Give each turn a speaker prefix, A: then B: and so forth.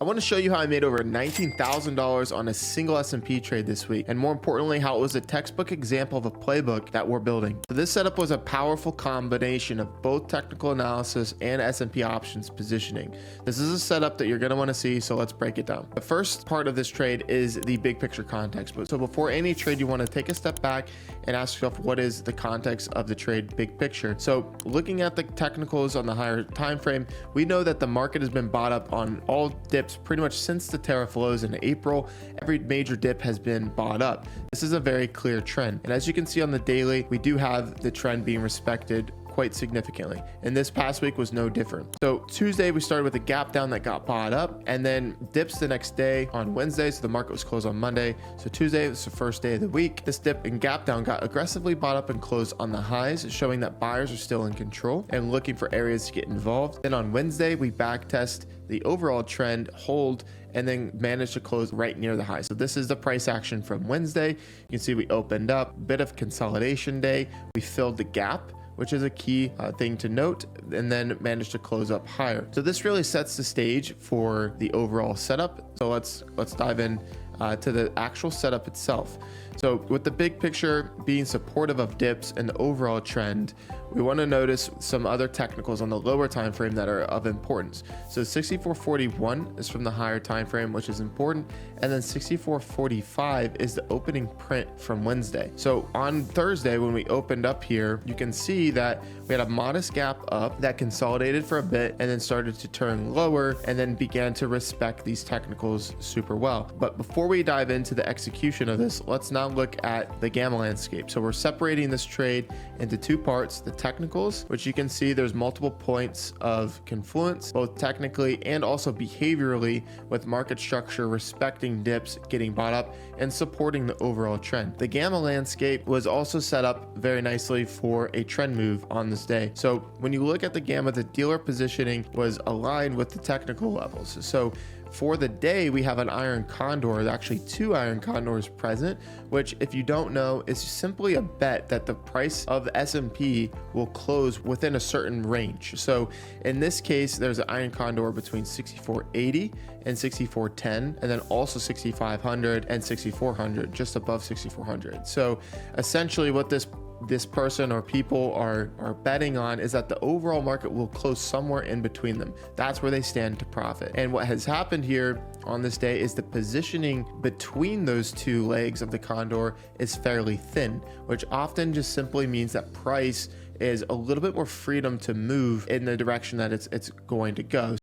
A: I want to show you how I made over $19,000 on a single S&P trade this week, and more importantly, how it was a textbook example of a playbook that we're building. So this setup was a powerful combination of both technical analysis and S&P options positioning. This is a setup that you're going to want to see, so let's break it down. The first part of this trade is the big picture context. So before any trade, you want to take a step back and ask yourself, what is the context of the trade big picture? So looking at the technicals on the higher time frame, we know that the market has been bought up on all dips pretty much since the tariff lows in April. Every major dip has been bought up. This is a very clear trend. And as you can see on the daily, we do have the trend being respected quite significantly, and this past week was no different. So Tuesday we started with a gap down that got bought up and then dips the next day on Wednesday. So the market was closed on Monday, so Tuesday was the first day of the week. This dip and gap down got aggressively bought up and closed on the highs, showing that buyers are still in control and looking for areas to get involved. Then on Wednesday we back test the overall trend, hold, and then managed to close right near the high. So this is the price action from Wednesday. You can see we opened up, bit of consolidation day, we filled the gap, which is a key thing to note, and then managed to close up higher. So this really sets the stage for the overall setup. So let's dive in to the actual setup itself. So with the big picture being supportive of dips and the overall trend, we want to notice some other technicals on the lower time frame that are of importance. So 64.41 is from the higher time frame, which is important, and then 64.45 is the opening print from Wednesday. So on Thursday when we opened up here, you can see that we had a modest gap up that consolidated for a bit and then started to turn lower and then began to respect these technicals super well. But before we dive into the execution of this, let's now look at the gamma landscape. So we're separating this trade into two parts: the technicals, which you can see there's multiple points of confluence, both technically and also behaviorally, with market structure respecting dips, getting bought up, and supporting the overall trend. The gamma landscape was also set up very nicely for a trend move on this day. So when you look at the gamma, the dealer positioning was aligned with the technical levels. So for the day, we have an iron condor, actually two iron condors present, which if you don't know is simply a bet that the price of the S&P will close within a certain range. So in this case, there's an iron condor between 64.80 and 64.10, and then also 6,500 and 6,400, just above 6,400. So essentially what this person or people are betting on is that the overall market will close somewhere in between them. That's where they stand to profit. And what has happened here on this day is the positioning between those two legs of the condor is fairly thin, which often just simply means that price is a little bit more freedom to move in the direction that it's going to go.